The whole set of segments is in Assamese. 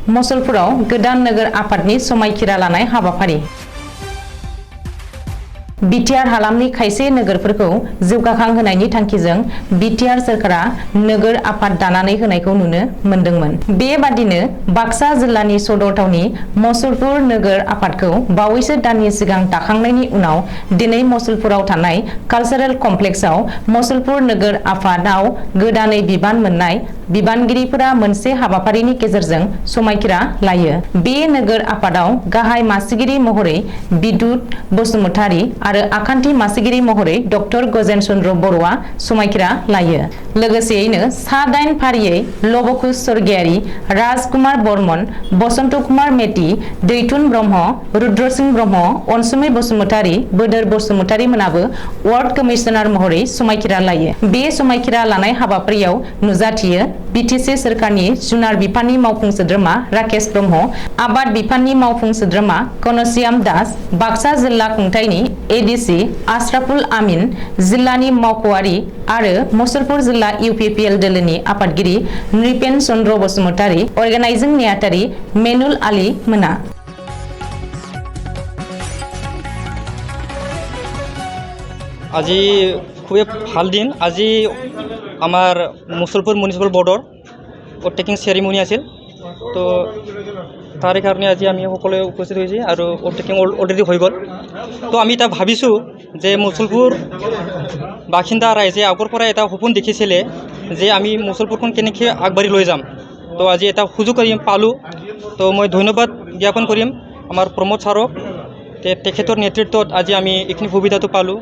मसलपुराव गोदान नोगोर आफादनि समायखिरा लानाय हाबाफारि। बिटिआर हालामनि खायसे नोगोरफोरखौ जौगाखां होनायनि थांखिजों बिटिआर सरकारा नोगोर आफाद दानानै होनायखौ नुनो मोनदोंमोन। बेबादिनो बाक्सा जिल्लानि सदर थावनि मसलपुर नोगोर आफादखौ बावैसो दाननि सिगां दाखांनायनि उनाव दिनै मसलपुराव थानाय कालचारेल कमप्लेक्सआव मसलपुर नोगोर आफादाव गोदानै बिबान मोननाय बिबानगिरिफोरा मोनसे हाबाफारिनि गेजेरजों समायखिरा लायो। बे नोगोर आफादाव गाहाय मासिगिरि महरै बिदुत बसुमतारी आरो आखान्थि मासिगिरि महरै डक्टर गजेन चन्द्र बर'आ समायखिरा लायो। लोगोसेयैनो सा-8 फारियै लबकुश स्वर्गियारि, राजकुमार बर्मन, बसन्त कुमार मेथि, दैथुन ब्रह्म, रुद्रसिंह ब्रह्म, अनसुमै बसुमतारी, बोदोर बसुमतारी मोनाबो वार्ड कमिशनार महरै समायखिरा लायो। बे समायखिरा लानाय हाबाफारियाव नुजाथियो बिटिसि सोरखारनि जुनार बिफाननि मावफुं सोद्रोमा राकेश ब्रह्म, आबाद बिफाननि मावफुं सोद्रोमा कनसियाम दास, बाक्सा जिल्ला खुंथायनि एडिसि आशराफुल आमीन, जिल्लानि मावख'आरि आरो मसलपुर जिल्ला इउपिपिएल दोलोनि आफादगिरि नृपेन चन्द्र बसुमतारी, अर्गानाइजिं नेहाथारि मेनुल आली मोना। আজি খুবই ভাল দিন। আজি আমার মুছলপুর মিউনিসিপাল বৰ্ডৰ ওভাৰটেকিং চেৰিমনি আছিল। তো তাৰে কাৰণে আজি আমি সকলোৱে উপস্থিত হৈছোঁ আৰু ওভাৰটেকিং অলৰেডি হৈ গ'ল। তো আমি এটা ভাবিছোঁ যে মুছলপুৰ বাসিন্দা ৰাইজে আগৰ পৰা এটা সপোন দেখিছিলে যে আমি মুছলপুৰখন কেনেকৈ আগবাঢ়ি লৈ যাম। তো আজি এটা সুযোগ পালোঁ। তো মই ধন্যবাদ জ্ঞাপন কৰিম আমাৰ প্ৰমোদ ছাৰক। তেখেতৰ নেতৃত্বত আজি আমি এইখিনি সুবিধাটো পালোঁ।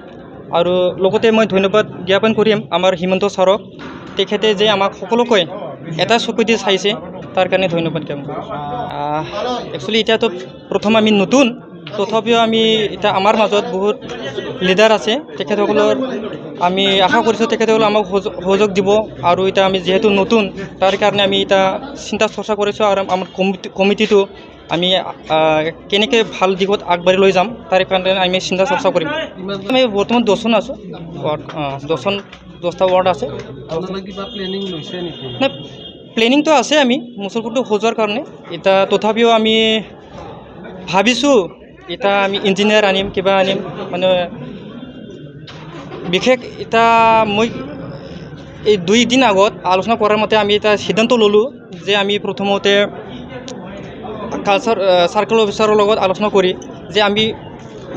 আৰু লগতে মই ধন্যবাদ জ্ঞাপন কৰিম আমাৰ হিমন্ত ছাৰক। তেখেতে যে আমাক সকলোকে এটা চকু দি চাইছে তাৰ কাৰণে ধন্যবাদ জ্ঞাপন কৰিম। একচুৱেলি এতিয়াতো প্ৰথম আমি নতুন, তথাপিও আমি এতিয়া আমাৰ মাজত বহুত লিডাৰ আছে। তেখেতসকলৰ আমি আশা কৰিছোঁ তেখেতসকলে আমাক সহযোগ দিব। আৰু এতিয়া আমি যিহেতু নতুন তাৰ কাৰণে আমি এতিয়া চিন্তা চৰ্চা কৰিছোঁ আৰু আমাৰ কমিটিটো আমি কেনেকৈ ভাল দিশত আগবাঢ়ি লৈ যাম তাৰ কাৰণে আমি চিন্তা চৰ্চা কৰিম। আমি বৰ্তমান 10জন আছোঁ। 10টা ৱাৰ্ড আছে। প্লেনিংটো আছে আমি মুছলপুৰটো সজোৱাৰ কাৰণে। এতিয়া তথাপিও আমি ভাবিছোঁ এতিয়া আমি ইঞ্জিনিয়াৰ আনিম, কিবা আনিম, মানে বিশেষ এতিয়া মই এই 2 দিন আগত আলোচনা কৰাৰ মতে আমি এটা সিদ্ধান্ত ল'লোঁ যে আমি প্ৰথমতে চাৰ্কেল অফিচাৰৰ লগত আলোচনা কৰি যে আমি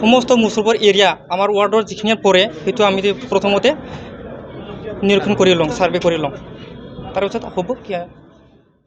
সমস্ত মুছলপুৰ এৰিয়া আমাৰ ৱাৰ্ডৰ যিখিনি পৰে সেইটো আমি প্ৰথমতে নিৰীক্ষণ কৰি লওঁ, ছাৰ্ভে কৰি লওঁ। তাৰপিছত হ'ব কি